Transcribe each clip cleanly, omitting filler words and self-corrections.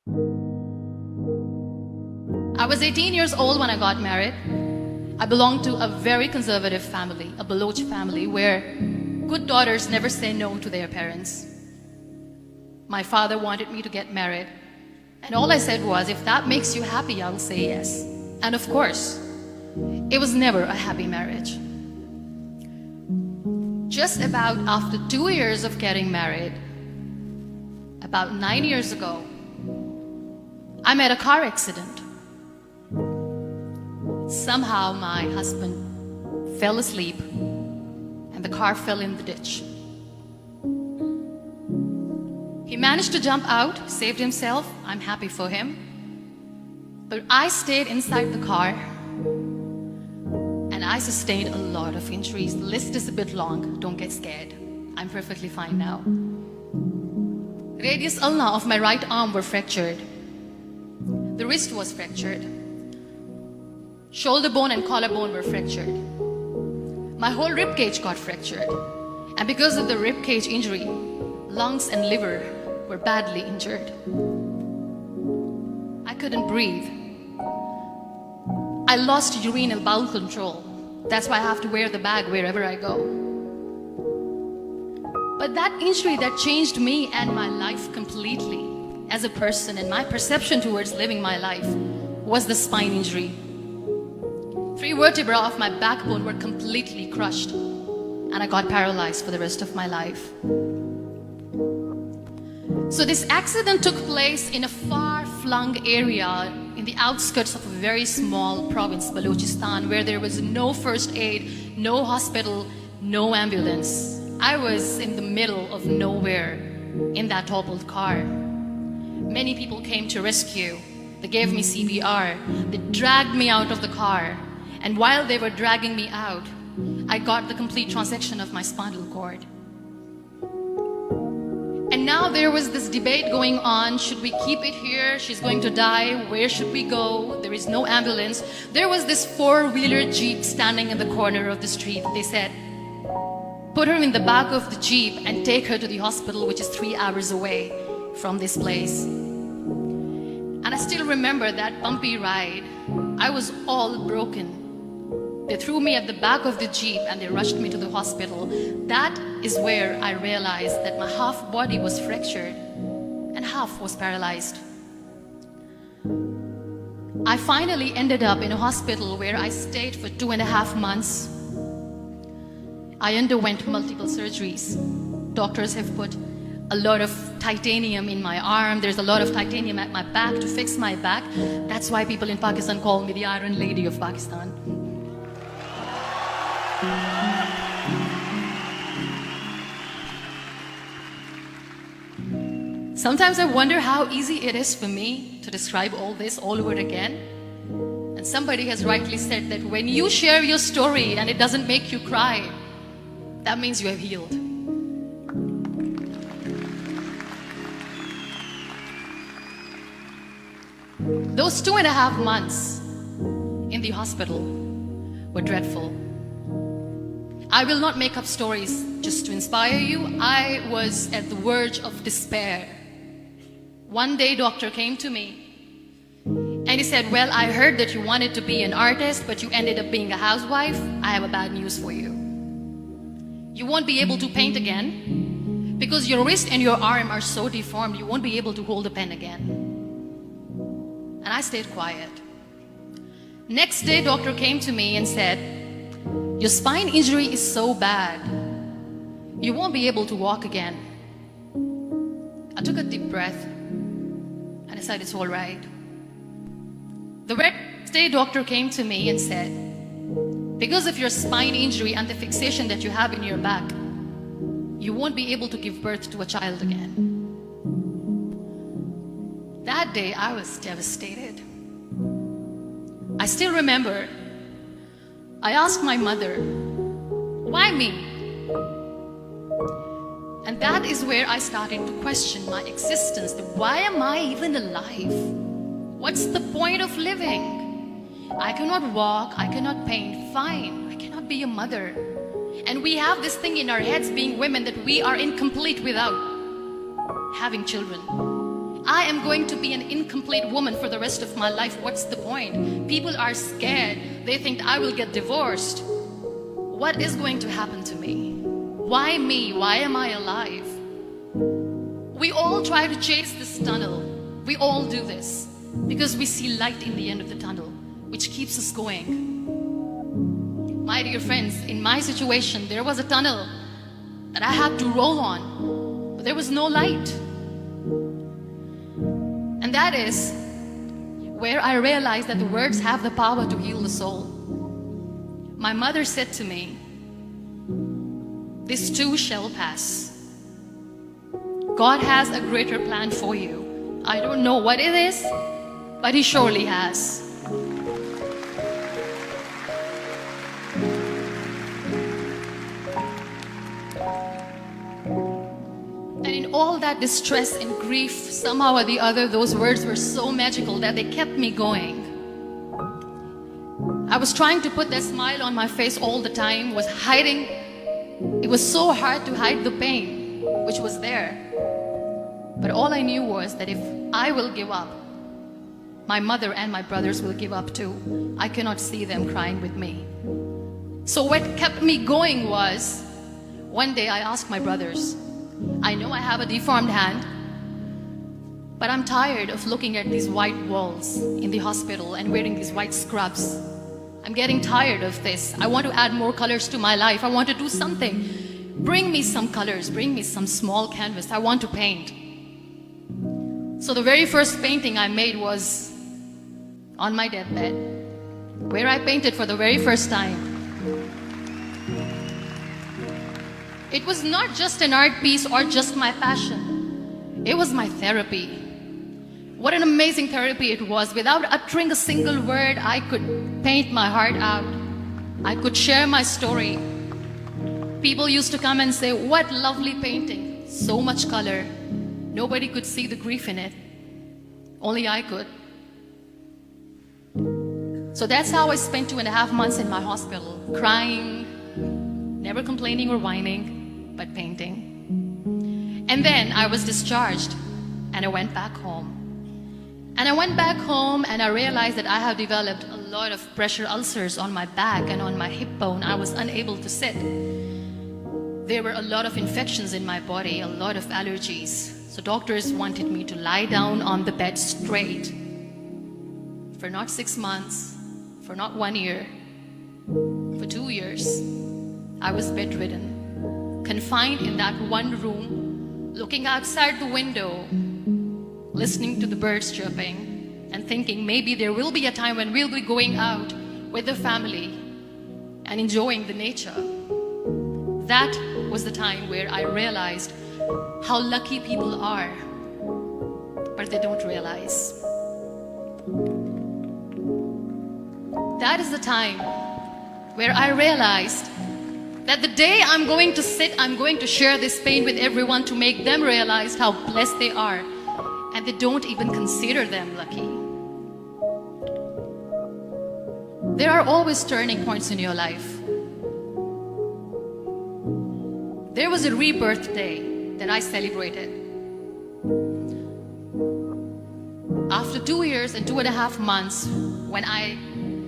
I was 18 years old when I got married. I belonged to a very conservative family, a Baloch family, where good daughters never say no to their parents. My father wanted me to get married, and all I said was, if that makes you happy, I'll say yes. And of course, it was never a happy marriage. Just about after 2 years of getting married, about 9 years ago, I met a car accident. Somehow my husband fell asleep and the car fell in the ditch. He managed to jump out, saved himself. I'm happy for him. But I stayed inside the car and I sustained a lot of injuries. The list is a bit long. Don't get scared. I'm perfectly fine now. Radius ulna of my right arm were fractured. The wrist was fractured. Shoulder bone and collarbone were fractured. My whole rib cage got fractured. And because of the rib cage injury, lungs and liver were badly injured. I couldn't breathe. I lost urine and bowel control. That's why I have to wear the bag wherever I go. But that injury that changed me and my life completely as a person and my perception towards living my life was the spine injury. 3 vertebrae of my backbone were completely crushed and I got paralyzed for the rest of my life. So this accident took place in a far-flung area in the outskirts of a very small province, Balochistan, where there was no first aid, no hospital, no ambulance. I was in the middle of nowhere in that toppled car. Many people came to rescue. They gave me CPR. They dragged me out of the car. And while they were dragging me out, I got the complete transection of my spinal cord. And now there was this debate going on. Should we keep it here? She's going to die. Where should we go? There is no ambulance. There was this 4-wheeler Jeep standing in the corner of the street. They said, put her in the back of the Jeep and take her to the hospital, which is 3 hours away from this place. And I still remember that bumpy ride. I was all broken. They threw me at the back of the Jeep and they rushed me to the hospital. That is where I realized that my half body was fractured and half was paralyzed. I finally ended up in a hospital where I stayed for 2.5 months. I underwent multiple surgeries. Doctors have put a lot of titanium in my arm. There's a lot of titanium at my back to fix my back. That's why people in Pakistan call me the Iron Lady of Pakistan. Sometimes I wonder how easy it is for me to describe all this all over again. And somebody has rightly said that when you share your story and it doesn't make you cry, that means you have healed. Those 2.5 months in the hospital were dreadful. I will not make up stories just to inspire you. I was at the verge of despair. One day, doctor came to me and he said, well, I heard that you wanted to be an artist, but you ended up being a housewife. I have a bad news for you. You won't be able to paint again because your wrist and your arm are so deformed, you won't be able to hold a pen again. And I stayed quiet. Next day, doctor came to me and said, your spine injury is so bad, you won't be able to walk again. I took a deep breath and I said, it's all right. The next day, doctor came to me and said, because of your spine injury and the fixation that you have in your back, you won't be able to give birth to a child again. That day, I was devastated. I still remember, I asked my mother, why me? And that is where I started to question my existence. Why am I even alive? What's the point of living? I cannot walk, I cannot paint, fine. I cannot be a mother. And we have this thing in our heads being women that we are incomplete without having children. I am going to be an incomplete woman for the rest of my life. What's the point? People are scared. They think I will get divorced. What is going to happen to me? Why me? Why am I alive? We all try to chase this tunnel. We all do this because we see light in the end of the tunnel, which keeps us going. My dear friends, in my situation, there was a tunnel that I had to roll on, but there was no light. And that is where I realized that the words have the power to heal the soul. My mother said to me, "This too shall pass. God has a greater plan for you. I don't know what it is, but He surely has." And in all that distress and grief, somehow or the other, those words were so magical that they kept me going. I was trying to put that smile on my face all the time, was hiding. It was so hard to hide the pain, which was there. But all I knew was that if I will give up, my mother and my brothers will give up too. I cannot see them crying with me. So what kept me going was, one day I asked my brothers, I know I have a deformed hand, but I'm tired of looking at these white walls in the hospital and wearing these white scrubs. I'm getting tired of this. I want to add more colors to my life. I want to do something. Bring me some colors. Bring me some small canvas. I want to paint. So the very first painting I made was on my deathbed, where I painted for the very first time. It was not just an art piece or just my passion. It was my therapy. What an amazing therapy it was. Without uttering a single word, I could paint my heart out. I could share my story. People used to come and say, "What lovely painting. So much color." Nobody could see the grief in it. Only I could. So that's how I spent 2.5 months in my hospital, crying, never complaining or whining, but painting. And then I was discharged and I went back home. And I went back home and I realized that I have developed a lot of pressure ulcers on my back and on my hip bone. I was unable to sit. There were a lot of infections in my body, a lot of allergies. So doctors wanted me to lie down on the bed straight for not 6 months, for not 1 year, for 2 years. I was bedridden, confined in that one room, looking outside the window, listening to the birds chirping, and thinking maybe there will be a time when we'll be going out with the family and enjoying the nature. That was the time where I realized how lucky people are, but they don't realize. That is the time where I realized that the day I'm going to sit, I'm going to share this pain with everyone to make them realize how blessed they are, and they don't even consider them lucky. There are always turning points in your life. There was a rebirth day that I celebrated. After 2 years and 2.5 months, when I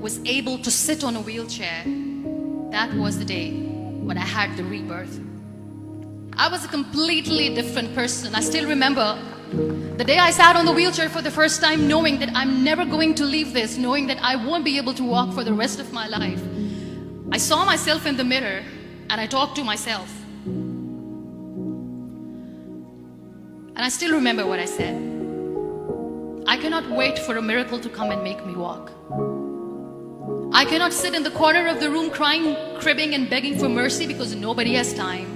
was able to sit on a wheelchair, that was the day when I had the rebirth. I was a completely different person. I still remember the day I sat on the wheelchair for the first time, knowing that I'm never going to leave this, knowing that I won't be able to walk for the rest of my life. I saw myself in the mirror and I talked to myself. And I still remember what I said. I cannot wait for a miracle to come and make me walk. I cannot sit in the corner of the room crying, cribbing and begging for mercy because nobody has time.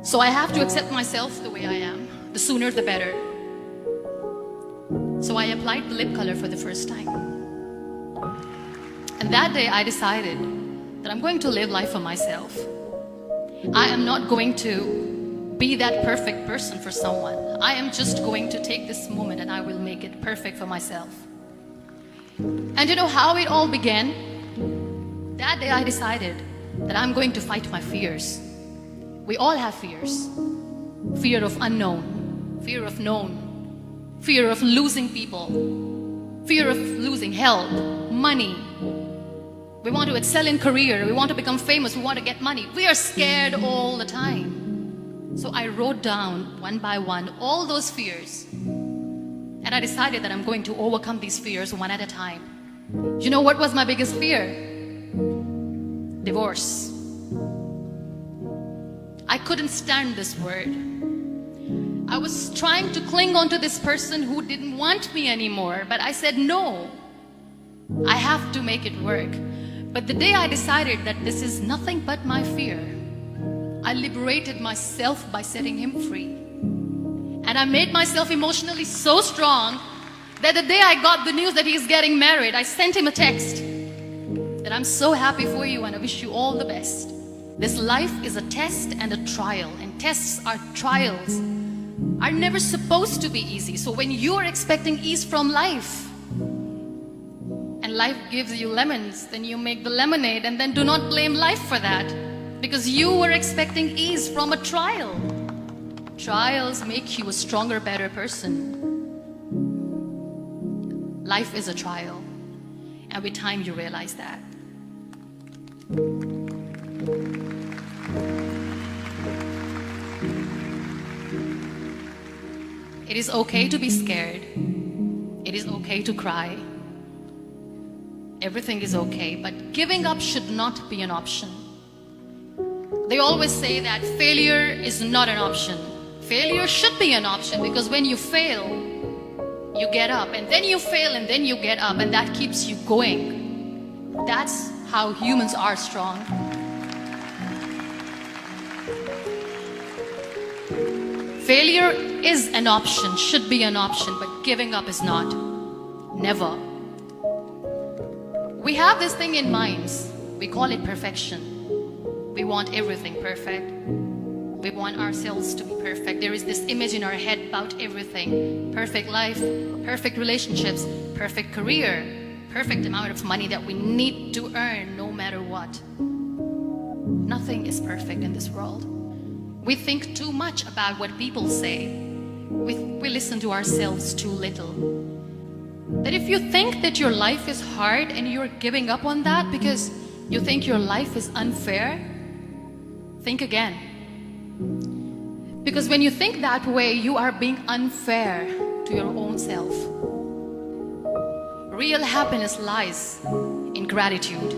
So I have to accept myself the way I am. The sooner the better. So I applied the lip color for the first time. And that day I decided that I'm going to live life for myself. I am not going to be that perfect person for someone. I am just going to take this moment and I will make it perfect for myself. And you know how it all began? That day I decided that I'm going to fight my fears. We all have fears. Fear of unknown. fear of known, fear of losing people, fear of losing health, money. We want to excel in career, we want to become famous, we want to get money. We are scared all the time. So I wrote down one by one all those fears. And I decided that I'm going to overcome these fears one at a time. You know what was my biggest fear? Divorce. I couldn't stand this word. I was trying to cling on to this person who didn't want me anymore, but I said no. I have to make it work. But the day I decided that this is nothing but my fear, I liberated myself by setting him free. And I made myself emotionally so strong that the day I got the news that he's getting married, I sent him a text that I'm so happy for you and I wish you all the best. This life is a test and a trial, and tests are trials are never supposed to be easy. So when you're expecting ease from life and life gives you lemons, then you make the lemonade, and then do not blame life for that, because you were expecting ease from a trial. Trials make you a stronger, better person. Life is a trial, and with time you realize that. It is okay to be scared. It is okay to cry. Everything is okay, but giving up should not be an option. They always say that failure is not an option. Failure should be an option, because when you fail, you get up, and then you fail, and then you get up, and that keeps you going. That's how humans are strong. Failure is an option, should be an option, but giving up is not. Never. We have this thing in minds. We call it perfection. We want everything perfect. We want ourselves to be perfect. There is this image in our head about everything. Perfect life, perfect relationships, perfect career, perfect amount of money that we need to earn no matter what. Nothing is perfect in this world. We think too much about what people say. We listen to ourselves too little. That if you think that your life is hard and you're giving up on that because you think your life is unfair, think again. Because when you think that way, you are being unfair to your own self. Real happiness lies in gratitude.